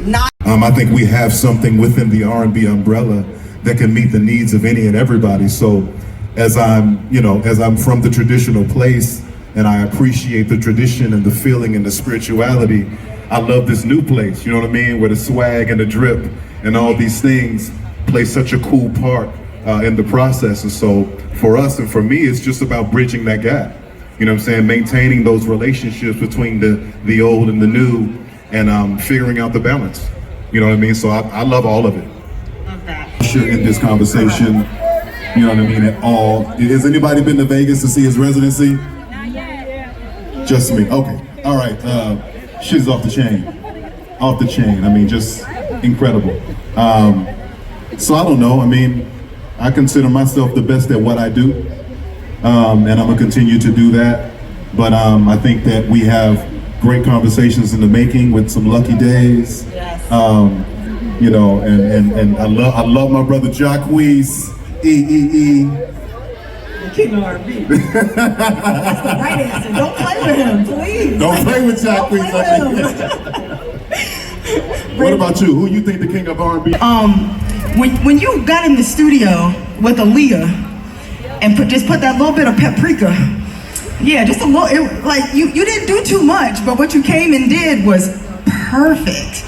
I think we have something within the R&B umbrella that can meet the needs of any and everybody. So as I'm from the traditional place and I appreciate the tradition and the feeling and the spirituality, I love this new place, you know what I mean? Where the swag and the drip and all these things play such a cool part in the process. And so for us and for me, it's just about bridging that gap. You know what I'm saying? Maintaining those relationships between the old and the new and figuring out the balance. You know what I mean? So I love all of it. Sure, in this conversation, you know what I mean, at all. Has anybody been to Vegas to see his residency? Not yet. Just me, okay. All right, shit's off the chain. Off the chain, I mean, just incredible. So I don't know, I mean, I consider myself the best at what I do. And I'm gonna continue to do that. But I think that we have great conversations in the making with some lucky days. Yes. You know, and I love my brother Jacquees, E. The king of R&B. That's the right answer. Don't play with him, please. Don't play with Jacquees. What about you? Who you think the king of R&B? When you got in the studio with Aaliyah and just put that little bit of paprika, yeah, just a little, you didn't do too much, but what you came and did was perfect.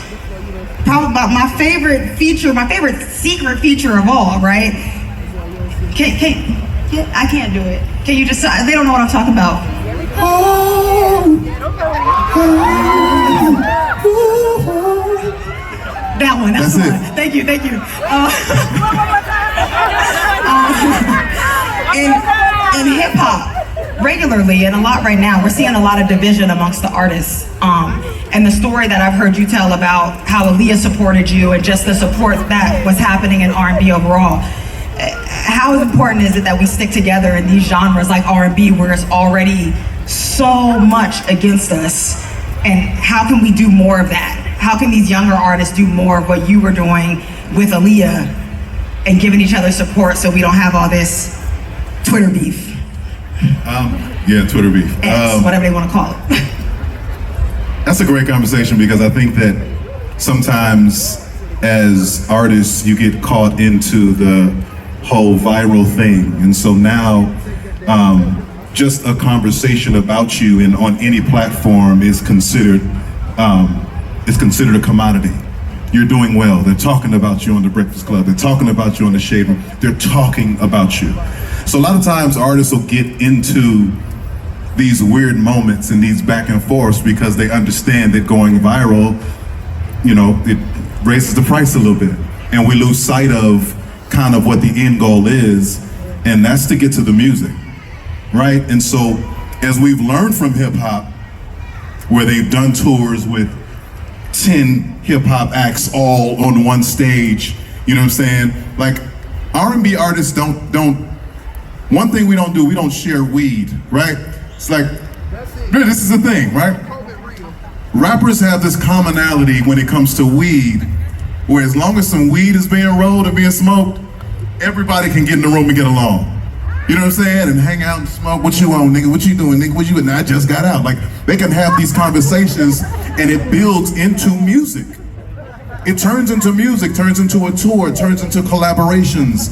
Probably about my favorite secret feature of all, right? I can't do it. Can you just, they don't know what I'm talking about. That one, that's the one. Thank you. In hip hop, regularly and a lot right now, we're seeing a lot of division amongst the artists. And the story that I've heard you tell about how Aaliyah supported you and just the support that was happening in R&B overall. How important is it that we stick together in these genres like R&B where it's already so much against us? And how can we do more of that? How can these younger artists do more of what you were doing with Aaliyah and giving each other support so we don't have all this Twitter beef? Yeah, Twitter beef. X, whatever they want to call it. That's a great conversation because I think that sometimes as artists you get caught into the whole viral thing, and so now just a conversation about you and on any platform is considered a commodity. You're doing well. They're talking about you on the Breakfast Club. They're talking about you on the Shade Room. They're talking about you. So a lot of times artists will get into these weird moments and these back and forths because they understand that going viral, you know, it raises the price a little bit. And we lose sight of kind of what the end goal is, and that's to get to the music, right? And so as we've learned from hip hop, where they've done tours with 10 hip hop acts all on one stage, you know what I'm saying? Like R&B artists don't, one thing we don't do, we don't share weed, right? It's like, this is the thing, right? Rappers have this commonality when it comes to weed, where as long as some weed is being rolled or being smoked, everybody can get in the room and get along. You know what I'm saying? And hang out and smoke. What you on, nigga? What you doing, nigga? What you doing? I just got out. Like, they can have these conversations and it builds into music. It turns into music, turns into a tour, turns into collaborations.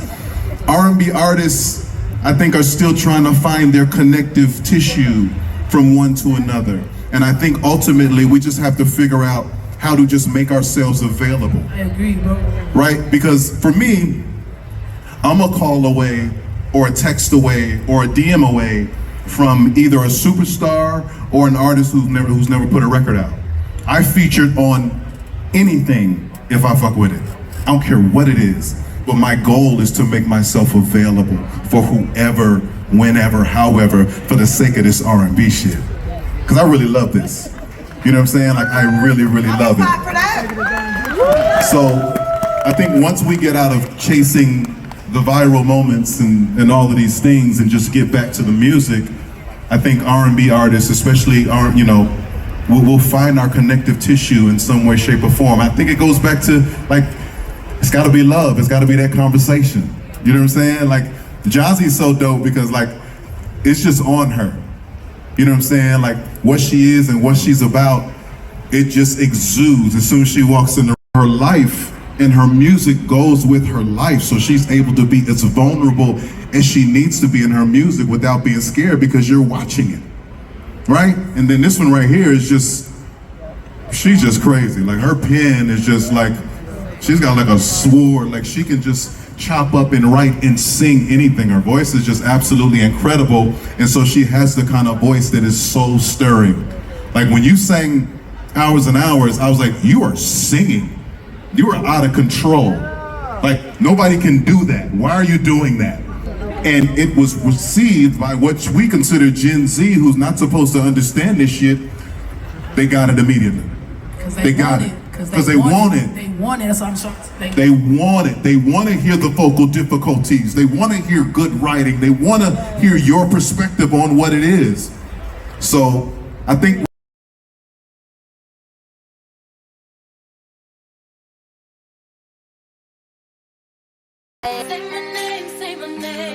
R&B artists, I think, are still trying to find their connective tissue from one to another. And I think ultimately we just have to figure out how to just make ourselves available. I agree, bro. Right? Because for me, I'm a call away or a text away or a DM away from either a superstar or an artist who's never put a record out. I featured on anything if I fuck with it. I don't care what it is. But my goal is to make myself available for whoever, whenever, however, for the sake of this R&B shit. Because I really love this. You know what I'm saying? Like, I really, really love it. So I think once we get out of chasing the viral moments and all of these things and just get back to the music, I think R&B artists, especially, you know, we'll find our connective tissue in some way, shape, or form. I think it goes back to, like, it's gotta be love, it's gotta be that conversation. You know what I'm saying? Like, Jazzy's so dope because, like, it's just on her. You know what I'm saying? Like, what she is and what she's about it just exudes as soon as she walks in her life, and her music goes with her life. So she's able to be as vulnerable as she needs to be in her music without being scared because you're watching it, right? And then this one right here is just, she's just crazy. Like her pen is just like, she's got like a sword. Like she can just chop up and write and sing anything. Her voice is just absolutely incredible. And so she has the kind of voice that is soul stirring. Like when you sang Hours and Hours, I was like, you are singing. You are out of control. Like nobody can do that. Why are you doing that? And it was received by what we consider Gen Z, who's not supposed to understand this shit. They got it immediately. They got it. Because they want it. They want it. That's what I'm saying. They want it. They want to hear the vocal difficulties. They want to hear good writing. They want to hear your perspective on what it is. So I think Say my name, say my name.